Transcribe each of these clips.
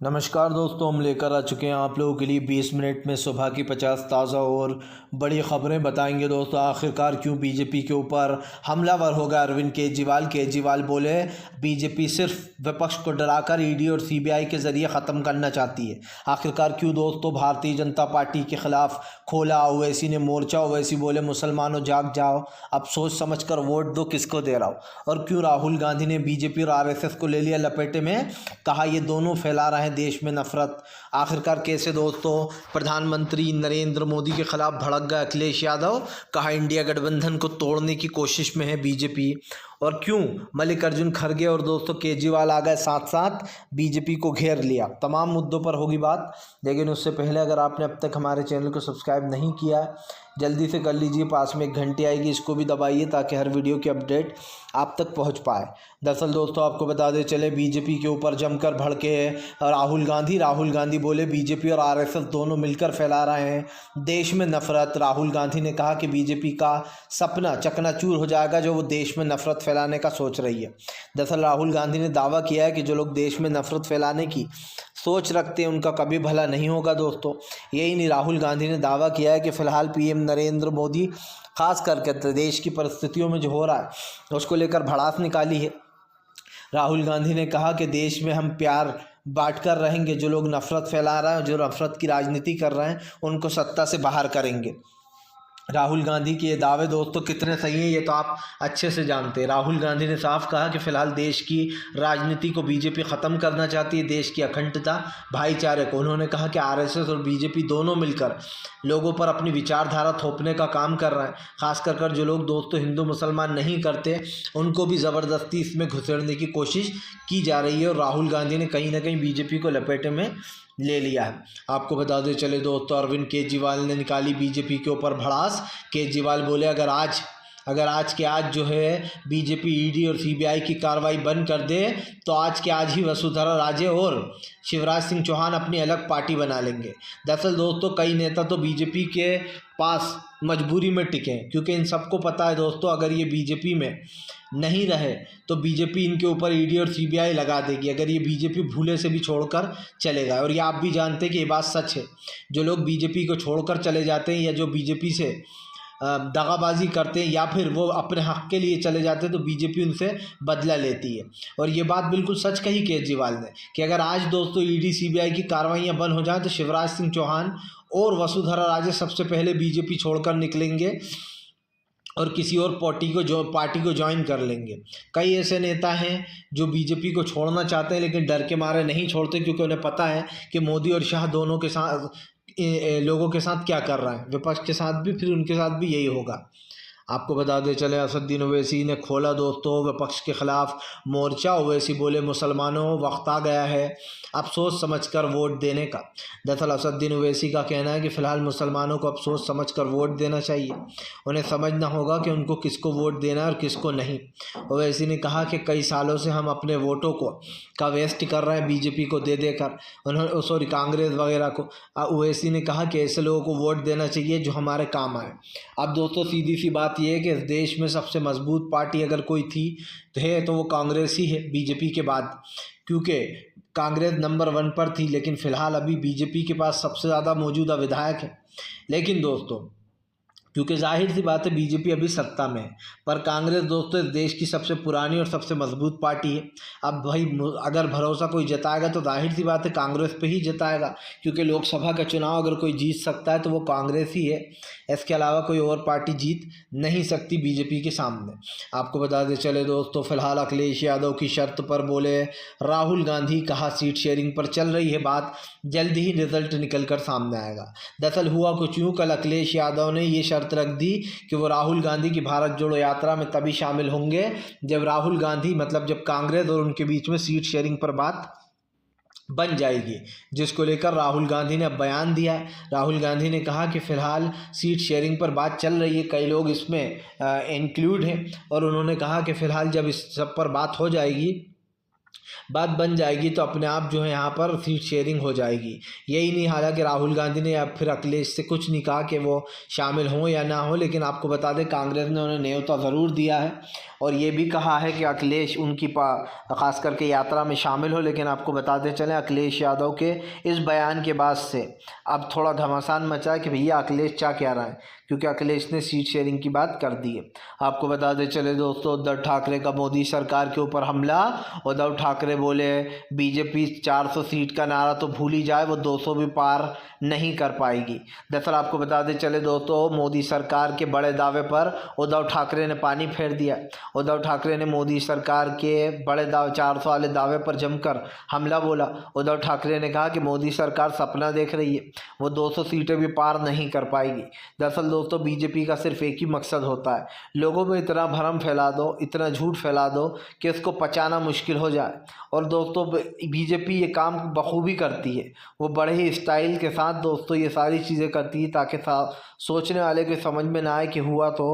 नमस्कार दोस्तों, हम लेकर आ चुके हैं आप लोगों के लिए 20 मिनट में सुबह की 50 ताज़ा और बड़ी ख़बरें बताएंगे। दोस्तों, आखिरकार क्यों बीजेपी के ऊपर हमलावर होगा अरविंद केजरीवाल। केजरीवाल बोले बीजेपी सिर्फ विपक्ष को डराकर ईडी और सीबीआई के ज़रिए ख़त्म करना चाहती है। आखिरकार क्यों दोस्तों भारतीय जनता पार्टी के ख़िलाफ़ खोला ओवैसी ने मोर्चा। ओवैसी बोले मुसलमानों जाग जाओ, अब सोच समझ कर वोट दो, किसको दे रहा हो। और क्यों राहुल गांधी ने बीजेपी और आरएसएस को ले लिया लपेटे में, कहा ये दोनों फैला रहे हैं देश में नफरत। आखिरकार कैसे दोस्तों प्रधानमंत्री नरेंद्र मोदी के खिलाफ भड़क गए अखिलेश यादव, कहा इंडिया गठबंधन को तोड़ने की कोशिश में है बीजेपी। और क्यों मल्लिकार्जुन खड़गे और दोस्तों केजरीवाल आ गए साथ साथ, बीजेपी को घेर लिया। तमाम मुद्दों पर होगी बात, लेकिन उससे पहले अगर आपने अब तक हमारे चैनल को सब्सक्राइब नहीं किया है जल्दी से कर लीजिए। पास में एक घंटी आएगी, इसको भी दबाइए ताकि हर वीडियो की अपडेट आप तक पहुंच पाए। दरअसल दोस्तों आपको बता दें चले, बीजेपी के ऊपर जमकर भड़के राहुल गांधी बोले बीजेपी और आरएसएस दोनों मिलकर फैला रहे हैं देश में नफरत। राहुल गांधी ने कहा कि बीजेपी का सपना चकनाचूर हो जाएगा जो वो देश में नफरत फैलाने का सोच रही है। दरअसल राहुल गांधी ने दावा किया है कि जो लोग देश में नफरत फैलाने की सोच रखते हैं उनका कभी भला नहीं होगा। दोस्तों यही नहीं, राहुल गांधी ने दावा किया है कि फ़िलहाल पीएम नरेंद्र मोदी खास करके देश की परिस्थितियों में जो हो रहा है उसको लेकर भड़ास निकाली है। राहुल गांधी ने कहा कि देश में हम प्यार बांट कर रहेंगे, जो लोग नफरत फैला रहे हैं, जो नफरत की राजनीति कर रहे हैं उनको सत्ता से बाहर करेंगे। राहुल गांधी के ये दावे दोस्तों कितने सही हैं ये तो आप अच्छे से जानते हैं। राहुल गांधी ने साफ कहा कि फ़िलहाल देश की राजनीति को बीजेपी ख़त्म करना चाहती है, देश की अखंडता भाईचारे को। उन्होंने कहा कि आरएसएस और बीजेपी दोनों मिलकर लोगों पर अपनी विचारधारा थोपने का काम कर रहे हैं। खास कर जो लोग दोस्तों हिंदू मुसलमान नहीं करते उनको भी ज़बरदस्ती इसमें घुसेड़ने की कोशिश की जा रही है। और राहुल गांधी ने कहीं ना कहीं बीजेपी को लपेटे में ले लिया है। आपको बता दें चले दोस्तों अरविंद केजरीवाल ने निकाली बीजेपी के ऊपर भड़ास। केजरीवाल बोले अगर आज के आज जो है बीजेपी ईडी और सीबीआई की कार्रवाई बंद कर दे तो आज के आज ही वसुंधरा राजे और शिवराज सिंह चौहान अपनी अलग पार्टी बना लेंगे। दरअसल दोस्तों कई नेता तो बीजेपी के पास मजबूरी में टिके क्योंकि इन सबको पता है दोस्तों अगर ये बीजेपी में नहीं रहे तो बीजेपी इनके ऊपर ईडी और सीबीआई लगा देगी, अगर ये बीजेपी भूले से भी छोड़कर चलेगा। और ये आप भी जानते हैं कि ये बात सच है, जो लोग बीजेपी को छोड़कर चले जाते हैं या जो बीजेपी से दगाबाजी करते हैं या फिर वो अपने हक के लिए चले जाते हैं तो बीजेपी उनसे बदला लेती है। और ये बात बिल्कुल सच कही केजरीवाल ने कि अगर आज दोस्तों ईडी सीबीआई की कार्रवाइयाँ बंद हो जाएं तो शिवराज सिंह चौहान और वसुंधरा राजे सबसे पहले बीजेपी छोड़कर निकलेंगे और किसी और पार्टी को ज्वाइन कर लेंगे। कई ऐसे नेता हैं जो बीजेपी को छोड़ना चाहते हैं लेकिन डर के मारे नहीं छोड़ते क्योंकि उन्हें पता है कि मोदी और शाह दोनों के साथ लोगों के साथ क्या कर रहा है, विपक्ष के साथ भी फिर उनके साथ भी यही होगा। आपको बता दें चले असदुद्दीन ओवैसी ने खोला दोस्तों विपक्ष के खिलाफ मोर्चा। ओवैसी बोले मुसलमानों वक्त आ गया है अब सोच समझकर वोट देने का। दरअसल असदुद्दीन ओवैसी का कहना है कि फ़िलहाल मुसलमानों को अब सोच समझकर वोट देना चाहिए, उन्हें समझना होगा कि उनको किसको वोट देना है और किसको नहीं। ओवैसी ने कहा कि कई सालों से हम अपने वोटों का वेस्ट कर रहे हैं बीजेपी को दे देकर, उन्होंने कांग्रेस वगैरह को। ओवैसी ने कहा कि ऐसे लोगों को वोट देना चाहिए जो हमारे काम आए। अब दोस्तों सीधी सी बात ये है कि इस देश में सबसे मजबूत पार्टी अगर कोई थी तो वो कांग्रेस ही है बीजेपी के बाद, क्योंकि कांग्रेस नंबर 1 पर थी लेकिन फ़िलहाल अभी बीजेपी के पास सबसे ज़्यादा मौजूदा विधायक है। लेकिन दोस्तों क्योंकि जाहिर सी बात है बीजेपी अभी सत्ता में है पर कांग्रेस दोस्तों इस देश की सबसे पुरानी और सबसे मजबूत पार्टी है। अब भाई अगर भरोसा कोई जताएगा तो जाहिर सी बात है कांग्रेस पे ही जताएगा, क्योंकि लोकसभा का चुनाव अगर कोई जीत सकता है तो वो कांग्रेस ही है, इसके अलावा कोई और पार्टी जीत नहीं सकती बीजेपी के सामने। आपको बता दें चले दोस्तों फ़िलहाल अखिलेश यादव की शर्त पर बोले राहुल गांधी, कहा सीट शेयरिंग पर चल रही है बात, जल्द ही रिजल्ट निकल कर सामने आएगा। दरअसल हुआ कुछ यूँ, कल अखिलेश यादव ने ये शर्त रख दी कि वो राहुल गांधी की भारत जोड़ो यात्रा में तभी शामिल होंगे जब राहुल गांधी जब कांग्रेस और उनके बीच में सीट शेयरिंग पर बात बन जाएगी, जिसको लेकर राहुल गांधी ने अब बयान दिया है। राहुल गांधी ने कहा कि फ़िलहाल सीट शेयरिंग पर बात चल रही है, कई लोग इसमें इंक्लूड हैं और उन्होंने कहा कि फ़िलहाल जब इस सब पर बात हो जाएगी बात बन जाएगी तो अपने आप जो है यहाँ पर सीट शेयरिंग हो जाएगी। यही नहीं, हालांकि राहुल गांधी ने या फिर अखिलेश से कुछ नहीं कहा कि वो शामिल हों या ना हो, लेकिन आपको बता दें कांग्रेस ने उन्हें न्योता ज़रूर दिया है और ये भी कहा है कि अखिलेश उनकी ख़ास करके यात्रा में शामिल हो। लेकिन आपको बताते चलें अखिलेश यादव के इस बयान के बाद से अब थोड़ा घमासान मचा है कि भैया अखिलेश चाह क्या रहा है, क्योंकि अखिलेश ने सीट शेयरिंग की बात कर दी है। आपको बताते चले दोस्तों, उद्धव ठाकरे का मोदी सरकार के ऊपर हमला। उद्धव ठाकरे बोले बीजेपी 400 सीट का नारा तो भूल ही जाए, वो 200 भी पार नहीं कर पाएगी। दरअसल आपको बताते चले दोस्तों, मोदी सरकार के बड़े दावे पर उद्धव ठाकरे ने पानी फेर दिया। उद्धव ठाकरे ने मोदी सरकार के बड़े दावे 400 वाले दावे पर जमकर हमला बोला। उद्धव ठाकरे ने कहा कि मोदी सरकार सपना देख रही है, वो 200 सीटें भी पार नहीं कर पाएगी। दरअसल दोस्तों बीजेपी का सिर्फ एक ही मकसद होता है, लोगों में इतना भ्रम फैला दो, इतना झूठ फैला दो कि उसको पचाना मुश्किल हो जाए। और दोस्तों बीजेपी ये काम बखूबी करती है, वो बड़े ही स्टाइल के साथ दोस्तों ये सारी चीज़ें करती है ताकि सोचने वाले को समझ में ना आए कि हुआ तो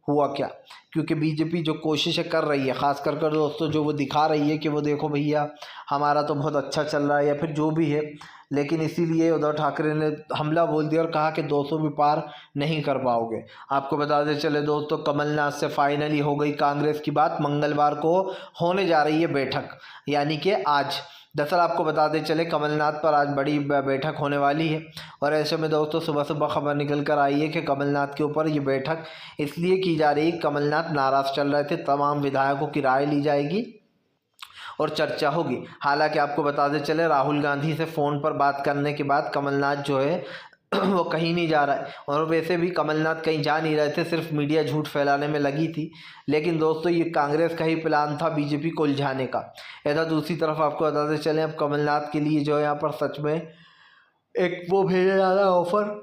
हुआ क्या। क्योंकि बीजेपी जो कोशिशें कर रही है, ख़ास कर दोस्तों जो वो दिखा रही है कि वो देखो भैया हमारा तो बहुत अच्छा चल रहा है या फिर जो भी है, लेकिन इसीलिए उद्धव ठाकरे ने हमला बोल दिया और कहा कि 200 भी पार नहीं कर पाओगे। आपको बताते चले दोस्तों, कमलनाथ से फाइनली हो गई कांग्रेस की बात, मंगलवार को होने जा रही है बैठक, यानी कि आज। दरअसल आपको बताते चले कमलनाथ पर आज बड़ी बैठक होने वाली है और ऐसे में दोस्तों सुबह सुबह खबर निकल कर आई है कि कमलनाथ के ऊपर ये बैठक इसलिए की जा रही है, कमलनाथ नाराज़ चल रहे थे, तमाम विधायकों की राय ली जाएगी और चर्चा होगी। हालांकि आपको बताते चले राहुल गांधी से फ़ोन पर बात करने के बाद कमलनाथ जो है वो कहीं नहीं जा रहा है, और वैसे भी कमलनाथ कहीं जा नहीं रहे थे, सिर्फ मीडिया झूठ फैलाने में लगी थी। लेकिन दोस्तों ये कांग्रेस का ही प्लान था बीजेपी को उलझाने का। इधर दूसरी तरफ आपको बताते चलें अब कमलनाथ के लिए जो है यहाँ पर सच में एक वो भेजा जा रहा है ऑफर,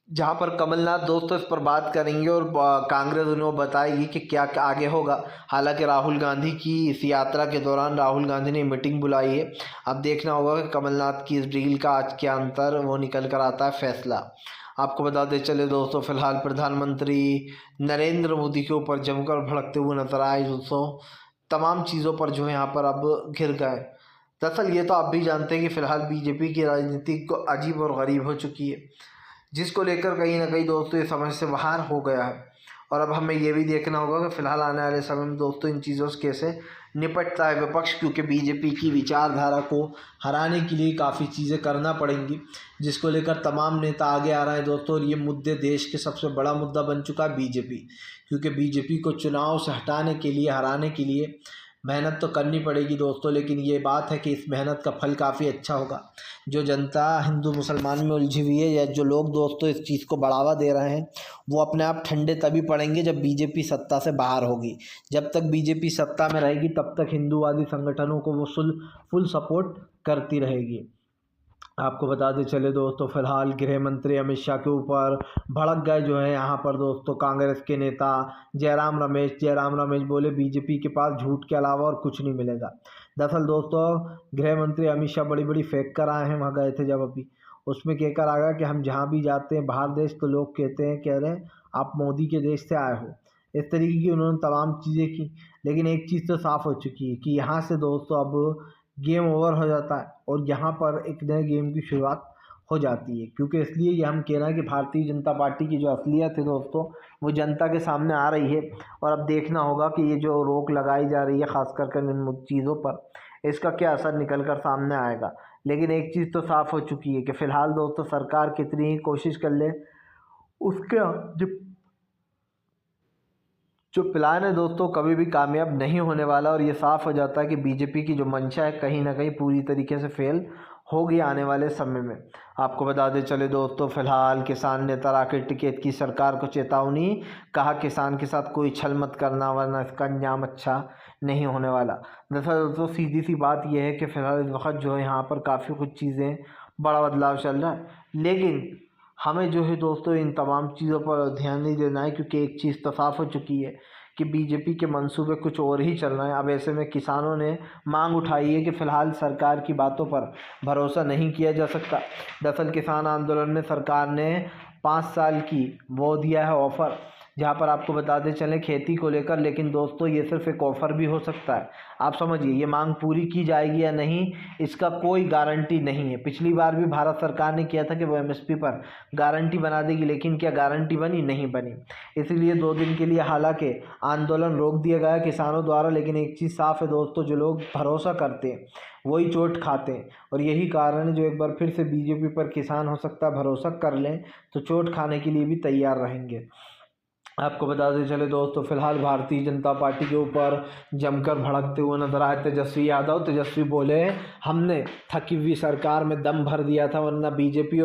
जहाँ पर कमलनाथ दोस्तों इस पर बात करेंगे और कांग्रेस उन्हें बताएगी कि क्या आगे होगा। हालांकि राहुल गांधी की इस यात्रा के दौरान राहुल गांधी ने मीटिंग बुलाई है, अब देखना होगा कि कमलनाथ की इस डील का आज क्या अंतर वो निकल कर आता है फैसला। आपको बताते चले दोस्तों, फिलहाल प्रधानमंत्री नरेंद्र मोदी के ऊपर जमकर भड़कते हुए नजर आए दोस्तों, तमाम चीज़ों पर जो है यहाँ पर अब घिर गए। दरअसल ये तो आप भी जानते हैं कि फ़िलहाल बीजेपी की राजनीति को अजीब और गरीब हो चुकी है, जिसको लेकर कहीं ना कहीं दोस्तों ये समझ से बाहर हो गया है। और अब हमें ये भी देखना होगा कि फ़िलहाल आने वाले समय में दोस्तों इन चीज़ों से कैसे निपटता है विपक्ष, क्योंकि बीजेपी की विचारधारा को हराने के लिए काफ़ी चीज़ें करना पड़ेंगी, जिसको लेकर तमाम नेता आगे आ रहे हैं दोस्तों। और ये मुद्दे देश के सबसे बड़ा मुद्दा बन चुका है बीजेपी, क्योंकि बीजेपी को चुनाव से हटाने के लिए, हराने के लिए मेहनत तो करनी पड़ेगी दोस्तों, लेकिन ये बात है कि इस मेहनत का फल काफ़ी अच्छा होगा। जो जनता हिंदू मुसलमान में उलझी हुई है या जो लोग दोस्तों इस चीज़ को बढ़ावा दे रहे हैं, वो अपने आप ठंडे तभी पड़ेंगे जब बीजेपी सत्ता से बाहर होगी। जब तक बीजेपी सत्ता में रहेगी तब तक हिंदूवादी संगठनों को वो फुल सपोर्ट करती रहेगी। आपको बताते चले दोस्तों, फिलहाल गृह मंत्री अमित शाह के ऊपर भड़क गए जो है यहाँ पर दोस्तों कांग्रेस के नेता जयराम रमेश बोले बीजेपी के पास झूठ के अलावा और कुछ नहीं मिलेगा। दरअसल दोस्तों गृह मंत्री अमित शाह बड़ी फेंक कर आए हैं, वहाँ गए थे जब अभी, उसमें कहकर आ गया कि हम जहाँ भी जाते हैं बाहर देश तो लोग कहते हैं, कह रहे हैं आप मोदी के देश से आए हो। इस तरीके की उन्होंने तमाम चीज़ें की, लेकिन एक चीज़ तो साफ़ हो चुकी है कि यहाँ से दोस्तों अब गेम ओवर हो जाता है और यहाँ पर एक नए गेम की शुरुआत हो जाती है। क्योंकि इसलिए ये हम कह रहे हैं कि भारतीय जनता पार्टी की जो असलियत है दोस्तों वो जनता के सामने आ रही है, और अब देखना होगा कि ये जो रोक लगाई जा रही है ख़ास कर इन चीज़ों पर, इसका क्या असर निकल कर सामने आएगा। लेकिन एक चीज़ तो साफ़ हो चुकी है कि फ़िलहाल दोस्तों सरकार कितनी ही कोशिश कर ले, उसका जो प्लान है दोस्तों कभी भी कामयाब नहीं होने वाला। और ये साफ़ हो जाता है कि बीजेपी की जो मंशा है कहीं ना कहीं पूरी तरीके से फेल होगी आने वाले समय में। आपको बताते चले दोस्तों, फिलहाल किसान नेता राकेश टिकैत की सरकार को चेतावनी, कहा किसान के साथ कोई छल मत करना वरना इसका अंजाम अच्छा नहीं होने वाला। दरअसल दोस्तों सीधी सी बात यह है कि फ़िलहाल इस वक्त जो है यहाँ पर काफ़ी कुछ चीज़ें बड़ा बदलाव चल रहा है, लेकिन हमें जो है दोस्तों इन तमाम चीज़ों पर ध्यान नहीं देना है, क्योंकि एक चीज़ तो साफ़ हो चुकी है कि बीजेपी के मंसूबे कुछ और ही चल रहे हैं। अब ऐसे में किसानों ने मांग उठाई है कि फ़िलहाल सरकार की बातों पर भरोसा नहीं किया जा सकता। दरअसल किसान आंदोलन में सरकार ने 5 साल की वो दिया है ऑफ़र, जहां पर आपको बताते चलें खेती को लेकर, लेकिन दोस्तों ये सिर्फ एक ऑफ़र भी हो सकता है। आप समझिए, ये मांग पूरी की जाएगी या नहीं, इसका कोई गारंटी नहीं है। पिछली बार भी भारत सरकार ने किया था कि वो एमएसपी पर गारंटी बना देगी, लेकिन क्या गारंटी बनी? नहीं बनी। इसीलिए 2 दिन के लिए हालांकि आंदोलन रोक दिया गया किसानों द्वारा, लेकिन एक चीज़ साफ है दोस्तों, जो लोग भरोसा करते हैं वही चोट खाते हैं। और यही कारण है जो एक बार फिर से बीजेपी पर किसान हो सकता है भरोसा कर लें तो चोट खाने के लिए भी तैयार रहेंगे। आपको बताते चले दोस्तों, फिलहाल भारतीय जनता पार्टी के ऊपर जमकर भड़कते हुए नजर आए तेजस्वी यादव। तेजस्वी बोले, हमने थकी हुई सरकार में दम भर दिया था, वरना बीजेपी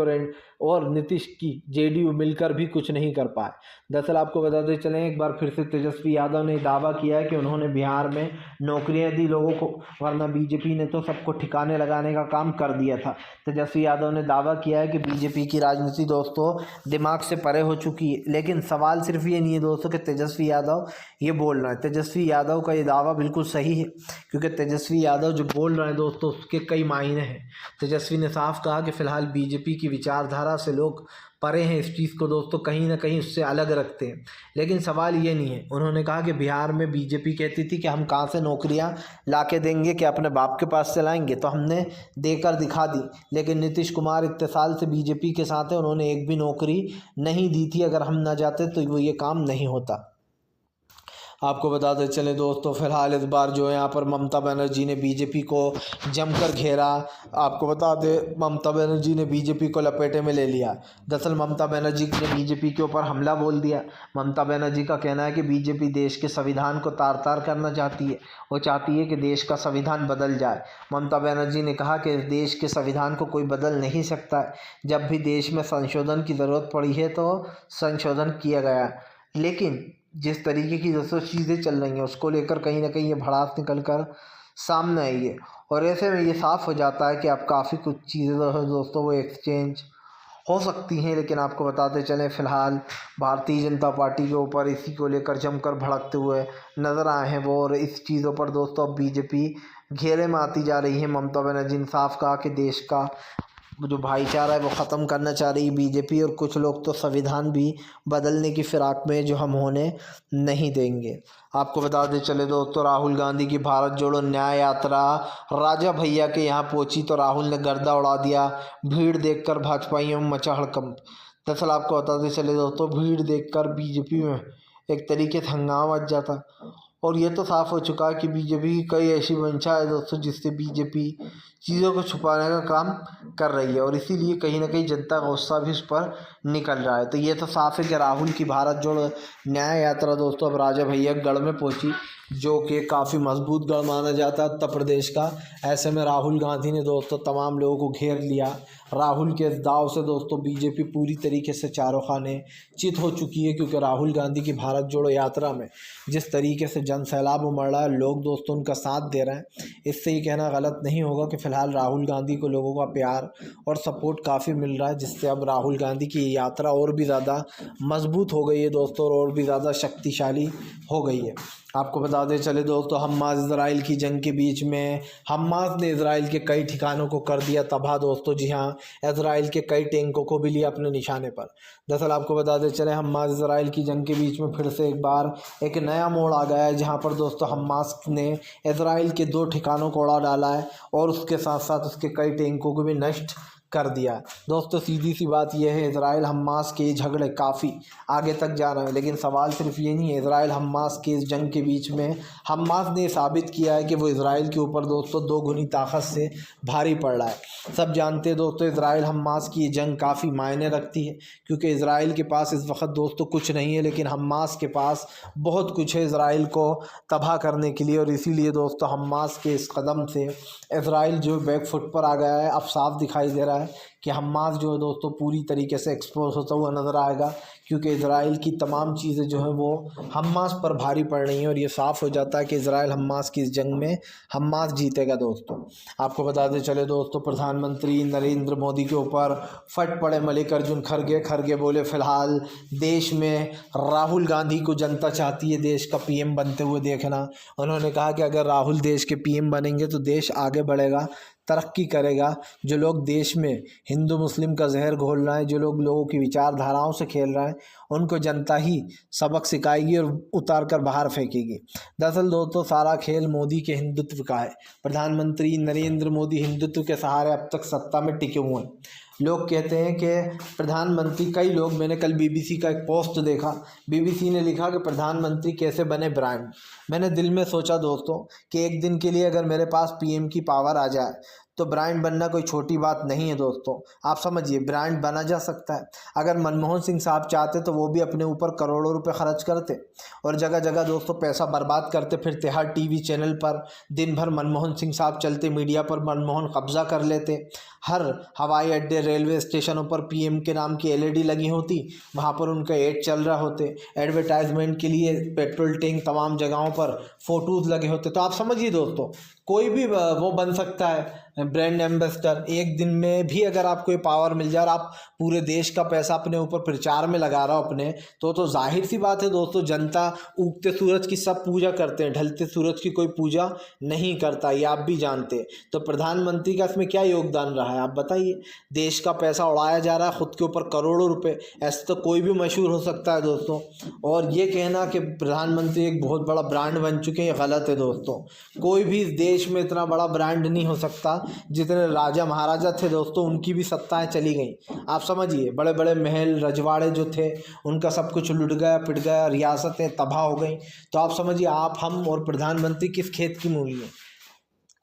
और नीतीश की जेडीयू मिलकर भी कुछ नहीं कर पाए। दरअसल आपको बताते चलें, एक बार फिर से तेजस्वी यादव ने दावा किया है कि उन्होंने बिहार में नौकरियां दी लोगों को, वरना बीजेपी ने तो सबको ठिकाने लगाने का काम कर दिया था। तेजस्वी यादव ने दावा किया है कि बीजेपी की राजनीति दोस्तों दिमाग से परे हो चुकी है। लेकिन सवाल सिर्फ ये नहीं है दोस्तों कि तेजस्वी यादव ये बोल रहे हैं। तेजस्वी यादव का ये दावा बिल्कुल सही है, क्योंकि तेजस्वी यादव जो बोल रहे हैं दोस्तों उसके कई मायने हैं। तेजस्वी ने साफ कहा कि फ़िलहाल बीजेपी की विचारधारा से लोग परे हैं, इस चीज़ को दोस्तों कहीं ना कहीं उससे अलग रखते हैं। लेकिन सवाल ये नहीं है। उन्होंने कहा कि बिहार में बीजेपी कहती थी कि हम कहाँ से नौकरियां ला के देंगे, कि अपने बाप के पास से लाएंगे, तो हमने देकर दिखा दी। लेकिन नीतीश कुमार इतने साल से बीजेपी के साथ है, उन्होंने एक भी नौकरी नहीं दी थी। अगर हम ना जाते तो वो ये काम नहीं होता। आपको बताते चले दोस्तों, फिलहाल इस बार जो है यहाँ पर ममता बनर्जी ने बीजेपी को जमकर घेरा। आपको बता दें, ममता बनर्जी ने बीजेपी को लपेटे में ले लिया। दरअसल ममता बनर्जी ने बीजेपी के ऊपर हमला बोल दिया। ममता बनर्जी का कहना है कि बीजेपी देश के संविधान को तार तार करना चाहती है। वो चाहती है कि देश का संविधान बदल जाए। ममता बनर्जी ने कहा कि देश के संविधान को कोई बदल नहीं सकता है। जब भी देश में संशोधन की ज़रूरत पड़ी है तो संशोधन किया गया, लेकिन जिस तरीके की दोस्तों चीज़ें चल रही हैं उसको लेकर कहीं ना कहीं ये भड़ास निकल कर सामने आई है। और ऐसे में ये साफ़ हो जाता है कि अब काफ़ी कुछ चीज़ें जो है दोस्तों वो एक्सचेंज हो सकती हैं। लेकिन आपको बताते चलें, फ़िलहाल भारतीय जनता पार्टी के ऊपर इसी को लेकर जमकर भड़कते हुए नज़र आए हैं वो, और इस चीज़ों पर दोस्तों अब बीजेपी घेरे में आती जा रही है। ममता बनर्जी ने साफ कहा कि देश का जो भाईचारा है वो ख़त्म करना चाह रही है बीजेपी, और कुछ लोग तो संविधान भी बदलने की फिराक में जो हम होने नहीं देंगे। आपको बताते चले दोस्तों, राहुल गांधी की भारत जोड़ो न्याय यात्रा राजा भैया के यहाँ पहुंची तो राहुल ने गर्दा उड़ा दिया। भीड़ देखकर भाजपाइयों में मचा हड़कंप। दरअसल आपको बताते चले दोस्तों, भीड़ देखकर बीजेपी में एक तरीके से हंगामा मच जाता। और ये तो साफ़ हो चुका है कि बीजेपी की कई ऐसी मंशा है दोस्तों जिससे बीजेपी चीज़ों को छुपाने का काम कर रही है, और इसीलिए कहीं ना कहीं जनता का गुस्सा भी उस पर निकल रहा है। तो ये तो साफ है कि राहुल की भारत जोड़ो न्याय यात्रा दोस्तों अब राजा भैया गढ़ में पहुंची, जो कि काफ़ी मजबूत गढ़ माना जाता है उत्तर प्रदेश का। ऐसे में राहुल गांधी ने दोस्तों तमाम लोगों को घेर लिया। राहुल के इस दाव से दोस्तों बीजेपी पूरी तरीके से चारों खाने चित हो चुकी है, क्योंकि राहुल गांधी की भारत जोड़ो यात्रा में जिस तरीके से जन सैलाब उमड़ रहा है, लोग दोस्तों उनका साथ दे रहे हैं। इससे ये कहना गलत नहीं होगा कि फ़िलहाल राहुल गांधी को लोगों का प्यार और सपोर्ट काफ़ी मिल रहा है, जिससे अब राहुल गांधी की यात्रा और भी ज़्यादा मजबूत हो गई है दोस्तों, और भी ज़्यादा शक्तिशाली हो गई है। आपको बताते चले दोस्तों, हमास इजराइल की जंग के बीच में हमास ने इजराइल के कई ठिकानों को कर दिया तबाह दोस्तों। जी हाँ, इजराइल के कई टैंकों को भी लिया अपने निशाने पर। दरअसल आपको बताते चले, हमास इजराइल की जंग के बीच में फिर से एक बार एक नया मोड़ आ गया है, जहाँ पर दोस्तों हमास ने इजराइल के 2 ठिकानों को उड़ा डाला है, और उसके साथ साथ उसके कई टैंकों को भी नष्ट कर दिया। दोस्तों सीधी सी बात यह है, इजराइल हमास के झगड़े काफ़ी आगे तक जा रहे हैं, लेकिन सवाल सिर्फ ये नहीं है। इजराइल हमास के इस जंग के बीच में हमास ने साबित किया है कि वो इजराइल के ऊपर दोस्तों 2 गुनी ताकत से भारी पड़ रहा है। सब जानते हैं दोस्तों, इजराइल हमास की ये जंग काफ़ी मायने रखती है, क्योंकि इजराइल के पास इस वक्त दोस्तों कुछ नहीं है, लेकिन हमास के पास बहुत कुछ है इजराइल को तबाह करने के लिए। और इसीलिए दोस्तों हमास के इस कदम से इजराइल जो बैकफुट पर आ गया है। अब साफ दिखाई दे रहा है कि हमास जो है दोस्तों पूरी तरीके से एक्सपोज होता हुआ नज़र आएगा, क्योंकि इजराइल की तमाम चीज़ें जो हैं वो हमास पर भारी पड़ रही हैं, और ये साफ़ हो जाता है कि इजराइल हमास की इस जंग में हमास जीतेगा दोस्तों। आपको बताते चले दोस्तों, प्रधानमंत्री नरेंद्र मोदी के ऊपर फट पड़े मल्लिकार्जुन खड़गे बोले, फ़िलहाल देश में राहुल गांधी को जनता चाहती है देश का पीएम बनते हुए देखना। उन्होंने कहा कि अगर राहुल देश के पीएम बनेंगे तो देश आगे बढ़ेगा, तरक्की करेगा। जो लोग देश में हिंदू मुस्लिम का जहर घोल रहे हैं, जो लोग लोगों की विचारधाराओं से खेल रहे हैं, उनको जनता ही सबक सिखाएगी और उतार कर बाहर फेंकेगी। दरअसल दोस्तों सारा खेल मोदी के हिंदुत्व का है। प्रधानमंत्री नरेंद्र मोदी हिंदुत्व के सहारे अब तक सत्ता में टिके हुए हैं। लोग कहते हैं कि प्रधानमंत्री, कई लोग, मैंने कल बीबीसी का एक पोस्ट देखा, बीबीसी ने लिखा कि प्रधानमंत्री कैसे बने ब्रांड। मैंने दिल में सोचा दोस्तों कि एक दिन के लिए अगर मेरे पास पीएम की पावर आ जाए तो ब्रांड बनना कोई छोटी बात नहीं है दोस्तों। आप समझिए, ब्रांड बना जा सकता है। अगर मनमोहन सिंह साहब चाहते तो वो भी अपने ऊपर करोड़ों रुपए खर्च करते और जगह जगह दोस्तों पैसा बर्बाद करते फिरते। हर टीवी चैनल पर दिन भर मनमोहन सिंह साहब चलते, मीडिया पर मनमोहन कब्जा कर लेते। हर हवाई अड्डे, रेलवे स्टेशनों पर पीएम के नाम की एलईडी लगी होती, वहाँ पर उनका एड चल रहा होते। एडवर्टाइजमेंट के लिए पेट्रोल टैंक तमाम जगहों पर फोटोज़ लगे होते। तो आप समझिए दोस्तों, कोई भी वो बन सकता है ब्रांड एम्बेसडर। एक दिन में भी अगर आपको ये पावर मिल जाए और आप पूरे देश का पैसा अपने ऊपर प्रचार में लगा रहा हो अपने, तो जाहिर सी बात है दोस्तों, जनता उगते सूरज की सब पूजा करते हैं, ढलते सूरज की कोई पूजा नहीं करता, ये आप भी जानते हैं। तो प्रधानमंत्री का इसमें क्या योगदान रहा है आप बताइए। देश का पैसा उड़ाया जा रहा है, खुद के ऊपर करोड़ों रुपए। ऐसे तो कोई भी मशहूर हो सकता है दोस्तों, और ये कहना कि प्रधानमंत्री एक बहुत बड़ा ब्रांड बन चुके हैं, ये गलत है दोस्तों। कोई भी देश में इतना बड़ा ब्रांड नहीं हो सकता। जितने राजा महाराजा थे दोस्तों, उनकी भी सत्ताएं चली गई। आप समझिए, बड़े बड़े महल रजवाड़े जो थे उनका सब कुछ लुट गया, पिट गया, रियासतें तबाह हो गई। तो आप समझिए, आप, हम और प्रधानमंत्री किस खेत की मूली हैं।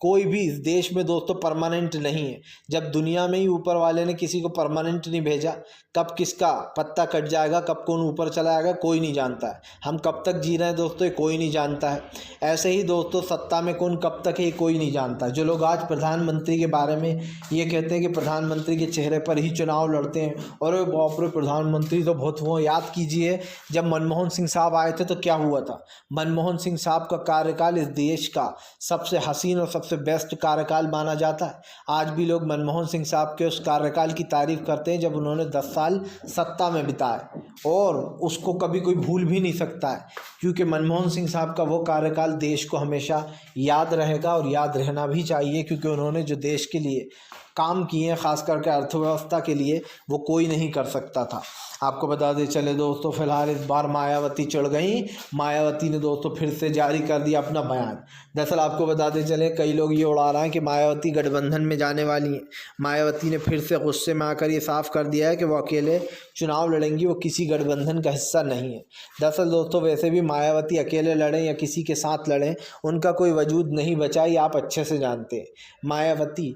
कोई भी इस देश में दोस्तों परमानेंट नहीं है। जब दुनिया में ही ऊपर वाले ने किसी को परमानेंट नहीं भेजा, कब किसका पत्ता कट जाएगा, कब कौन ऊपर चला जाएगा, कोई नहीं जानता है। हम कब तक जी रहे हैं दोस्तों, ये कोई नहीं जानता है। ऐसे ही दोस्तों सत्ता में कौन कब तक है, ये कोई नहीं जानता। जो लोग आज प्रधानमंत्री के बारे में ये कहते हैं कि प्रधानमंत्री के चेहरे पर ही चुनाव लड़ते हैं, और बाप रे प्रधानमंत्री तो बहुत वो, याद कीजिए जब मनमोहन सिंह साहब आए थे तो क्या हुआ था। मनमोहन सिंह साहब का कार्यकाल इस देश का सबसे हसीन और सबसे बेस्ट कार्यकाल माना जाता है। आज भी लोग मनमोहन सिंह साहब के उस कार्यकाल की तारीफ करते हैं जब उन्होंने 10 साल सत्ता में बिताए, और उसको कभी कोई भूल भी नहीं सकता है, क्योंकि मनमोहन सिंह साहब का वो कार्यकाल देश को हमेशा याद रहेगा और याद रहना भी चाहिए, क्योंकि उन्होंने जो देश के लिए काम किए हैं, ख़ास करके अर्थव्यवस्था के लिए, वो कोई नहीं कर सकता था। आपको बता दें चले दोस्तों, फिलहाल इस बार मायावती चढ़ गई। मायावती ने दोस्तों फिर से जारी कर दिया अपना बयान। दरअसल आपको बताते चले, कई लोग ये उड़ा रहे हैं कि मायावती गठबंधन में जाने वाली हैं। मायावती ने फिर से गुस्से में आकर ये साफ कर दिया है कि वो अकेले चुनाव लड़ेंगी, वो किसी गठबंधन का हिस्सा नहीं है। दरअसल दोस्तों वैसे भी मायावती अकेले लड़ें या किसी के साथ लड़ें, उनका कोई वजूद नहीं बचा, ये आप अच्छे से जानते हैं। मायावती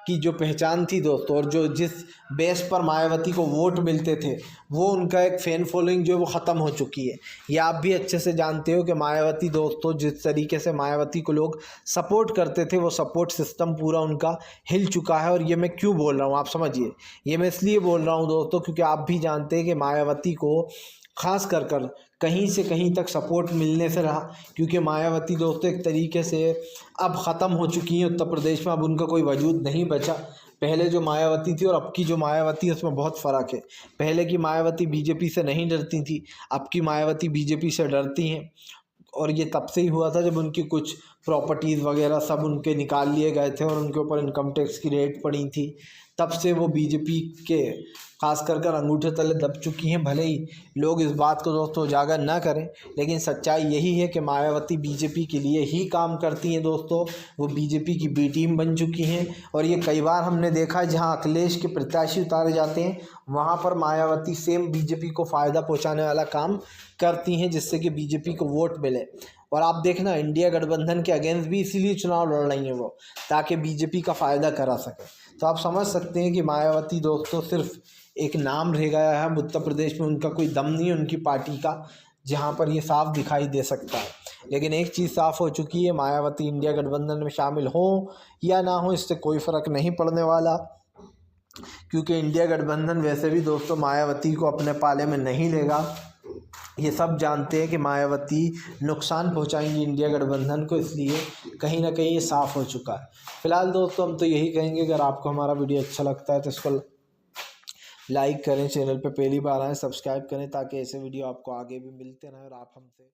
की जो पहचान थी दोस्तों, और जो जिस बेस पर मायावती को वोट मिलते थे, वो उनका एक फ़ैन फॉलोइंग जो है वो ख़त्म हो चुकी है। ये आप भी अच्छे से जानते हो कि मायावती दोस्तों, जिस तरीके से मायावती को लोग सपोर्ट करते थे, वो सपोर्ट सिस्टम पूरा उनका हिल चुका है। और ये मैं क्यों बोल रहा हूँ आप समझिए, ये मैं इसलिए बोल रहा हूँ दोस्तों क्योंकि आप भी जानते हैं कि मायावती को खास कर कहीं से कहीं तक सपोर्ट मिलने से रहा, क्योंकि मायावती दोस्तों एक तरीके से अब ख़त्म हो चुकी हैं उत्तर प्रदेश में, अब उनका कोई वजूद नहीं बचा। पहले जो मायावती थी और अब की जो मायावती है उसमें बहुत फ़र्क है। पहले की मायावती बीजेपी से नहीं डरती थी, अब की मायावती बीजेपी से डरती हैं। और ये तब से ही हुआ था जब उनकी कुछ प्रॉपर्टीज़ वगैरह सब उनके निकाल लिए गए थे और उनके ऊपर इनकम टैक्स की रेट पड़ी थी। तब से वो बीजेपी के खास कर अंगूठे तले दब चुकी हैं। भले ही लोग इस बात को दोस्तों उजागर ना करें, लेकिन सच्चाई यही है कि मायावती बीजेपी के लिए ही काम करती हैं दोस्तों। वो बीजेपी की बी टीम बन चुकी हैं, और ये कई बार हमने देखा है जहां अखिलेश के प्रत्याशी उतारे जाते हैं, वहां पर मायावती सेम बीजेपी को फ़ायदा पहुंचाने वाला काम करती हैं, जिससे कि बीजेपी को वोट मिले। और आप देखना, इंडिया गठबंधन के अगेंस्ट भी इसीलिए चुनाव लड़ रही हैं वो, ताकि बीजेपी का फ़ायदा करा सके। तो आप समझ सकते हैं कि मायावती दोस्तों सिर्फ एक नाम रह गया है। उत्तर प्रदेश में उनका कोई दम नहीं है उनकी पार्टी का, जहां पर ये साफ दिखाई दे सकता है। लेकिन एक चीज़ साफ़ हो चुकी है, मायावती इंडिया गठबंधन में शामिल हो या ना हो, इससे कोई फ़र्क नहीं पड़ने वाला, क्योंकि इंडिया गठबंधन वैसे भी दोस्तों मायावती को अपने पाले में नहीं लेगा। ये सब जानते हैं कि मायावती नुकसान पहुंचाएंगी इंडिया गठबंधन को, इसलिए कहीं ना कहीं ये साफ़ हो चुका है। फिलहाल दोस्तों हम तो यही कहेंगे, अगर आपको हमारा वीडियो अच्छा लगता है तो इसको लाइक करें, चैनल पे पहली बार आए सब्सक्राइब करें, ताकि ऐसे वीडियो आपको आगे भी मिलते रहें और आप हमसे